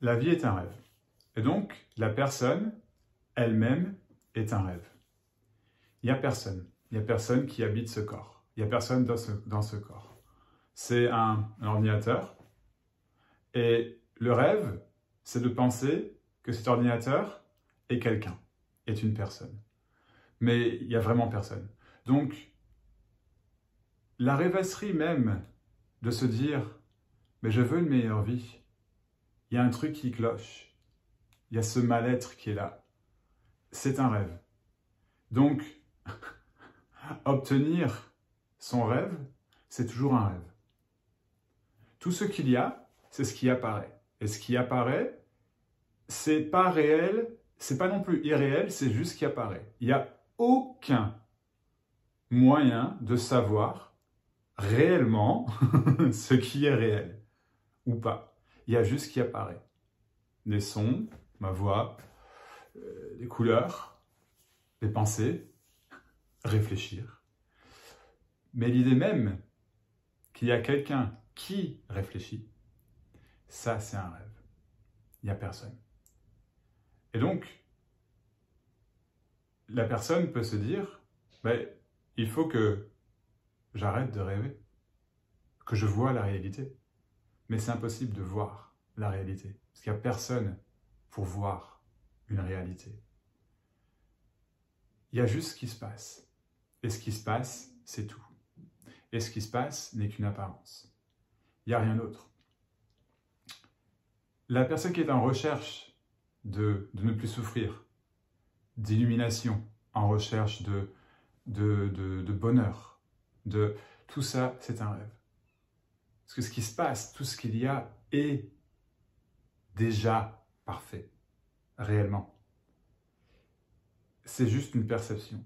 La vie est un rêve. Et donc, la personne elle-même est un rêve. Il n'y a personne. Il n'y a personne qui habite ce corps. Il n'y a personne dans ce corps. C'est un ordinateur. Et le rêve, c'est de penser que cet ordinateur est quelqu'un, est une personne. Mais il n'y a vraiment personne. Donc, la rêvasserie même de se dire « mais je veux une meilleure vie », il y a un truc qui cloche, il y a ce mal-être qui est là. C'est un rêve. Donc, obtenir son rêve, c'est toujours un rêve. Tout ce qu'il y a, c'est ce qui apparaît. Et ce qui apparaît, c'est pas réel, c'est pas non plus irréel, c'est juste ce qui apparaît. Il n'y a aucun moyen de savoir réellement ce qui est réel ou pas. Il y a juste ce qui apparaît. Des sons, ma voix, des couleurs, des pensées, réfléchir. Mais l'idée même qu'il y a quelqu'un qui réfléchit, ça c'est un rêve. Il n'y a personne. Et donc, la personne peut se dire, ben, il faut que j'arrête de rêver, que je vois la réalité. Mais c'est impossible de voir la réalité, parce qu'il n'y a personne pour voir une réalité. Il y a juste ce qui se passe. Et ce qui se passe, c'est tout. Et ce qui se passe n'est qu'une apparence. Il n'y a rien d'autre. La personne qui est en recherche de ne plus souffrir, d'illumination, en recherche de bonheur, tout ça, c'est un rêve. Parce que ce qui se passe, tout ce qu'il y a est déjà parfait, réellement. C'est juste une perception.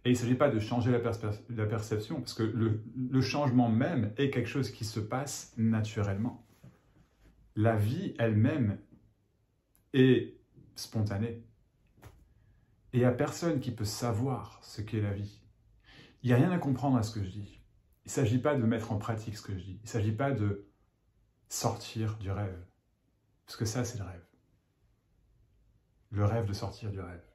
Et il ne s'agit pas de changer la perception, parce que le changement même est quelque chose qui se passe naturellement. La vie elle-même est spontanée. Et il n'y a personne qui peut savoir ce qu'est la vie. Il n'y a rien à comprendre à ce que je dis. Il ne s'agit pas de mettre en pratique ce que je dis. Il ne s'agit pas de sortir du rêve. Parce que ça, c'est le rêve. Le rêve de sortir du rêve.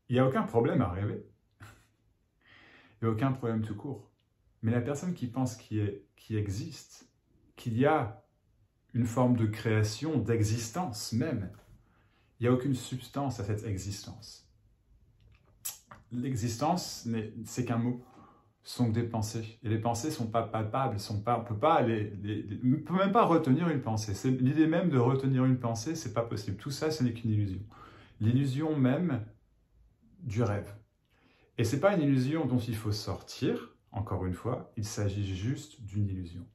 Il n'y a aucun problème à rêver. Il n'y a aucun problème tout court. Mais la personne qui pense qu'il existe, qu'il y a une forme de création, d'existence même, il n'y a aucune substance à cette existence. L'existence, c'est qu'un mot, ce sont que des pensées. Et les pensées ne sont pas palpables, on ne peut même pas retenir une pensée. L'idée même de retenir une pensée, ce n'est pas possible. Tout ça, ce n'est qu'une illusion. L'illusion même du rêve. Et ce n'est pas une illusion dont il faut sortir, encore une fois, il s'agit juste d'une illusion.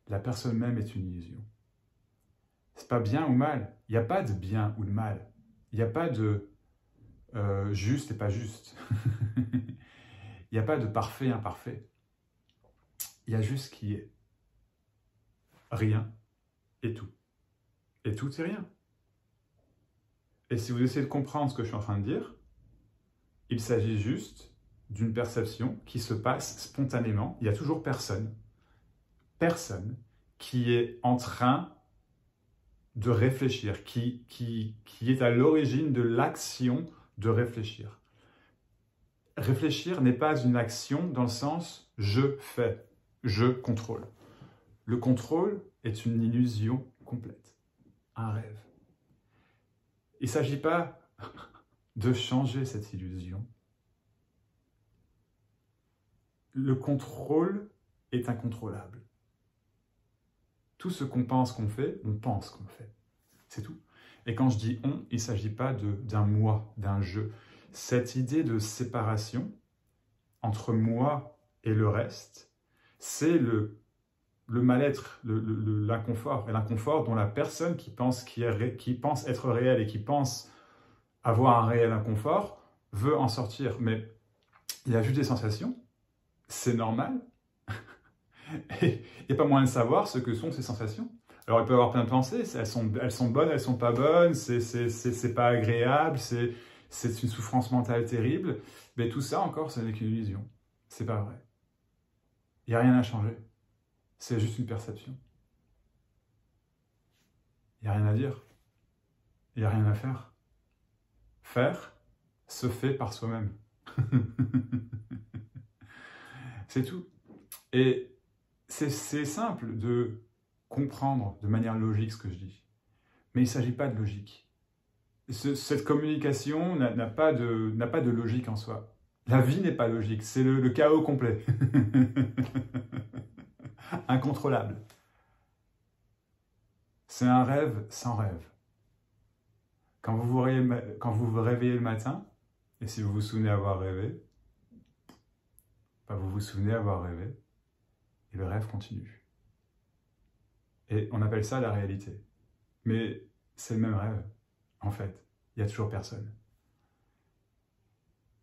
La personne même est une illusion. Ce n'est pas bien ou mal. Il n'y a pas de bien ou de mal. Il n'y a pas de juste et pas juste. Il n'y a pas de parfait et imparfait. Il y a juste ce qui est. Rien et tout. Et tout est rien. Et si vous essayez de comprendre ce que je suis en train de dire, il s'agit juste d'une perception qui se passe spontanément. Il n'y a toujours personne qui est en train de réfléchir, qui est à l'origine de l'action de réfléchir. Réfléchir n'est pas une action dans le sens « je fais »,« je contrôle ». Le contrôle est une illusion complète, un rêve. Il ne s'agit pas de changer cette illusion. Le contrôle est incontrôlable. Tout ce qu'on pense qu'on fait, on pense qu'on fait. C'est tout. Et quand je dis « on », il ne s'agit pas d'un « moi », d'un « je ». Cette idée de séparation entre moi et le reste, c'est le mal-être, l'inconfort. Et l'inconfort dont la personne qui pense être réelle et qui pense avoir un réel inconfort veut en sortir. Mais il y a juste des sensations, c'est normal. Et il n'y a pas moyen de savoir ce que sont ces sensations. Alors, il peut y avoir plein de pensées, elles sont bonnes, elles ne sont pas bonnes, c'est pas agréable, c'est une souffrance mentale terrible. Mais tout ça, encore, ce n'est qu'une illusion. C'est pas vrai. Il n'y a rien à changer. C'est juste une perception. Il n'y a rien à dire. Il n'y a rien à faire. Faire se fait par soi-même. C'est tout. Et c'est simple de comprendre de manière logique ce que je dis. Mais il ne s'agit pas de logique. Cette communication n'a pas de logique en soi. La vie n'est pas logique, c'est le chaos complet. Incontrôlable. C'est un rêve sans rêve. Quand vous vous réveillez le matin, et si vous vous souvenez avoir rêvé, vous vous souvenez avoir rêvé, et le rêve continue. Et on appelle ça la réalité. Mais c'est le même rêve, en fait. Il n'y a toujours personne.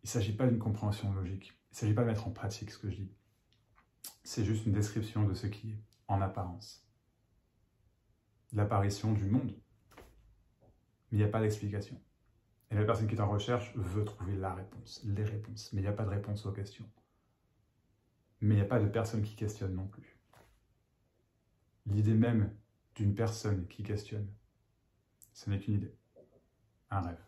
Il ne s'agit pas d'une compréhension logique. Il ne s'agit pas de mettre en pratique ce que je dis. C'est juste une description de ce qui est, en apparence. L'apparition du monde. Mais il n'y a pas d'explication. Et la personne qui est en recherche veut trouver la réponse, les réponses. Mais il n'y a pas de réponse aux questions. Mais il n'y a pas de personne qui questionne non plus. L'idée même d'une personne qui questionne, ce n'est qu'une idée, un rêve.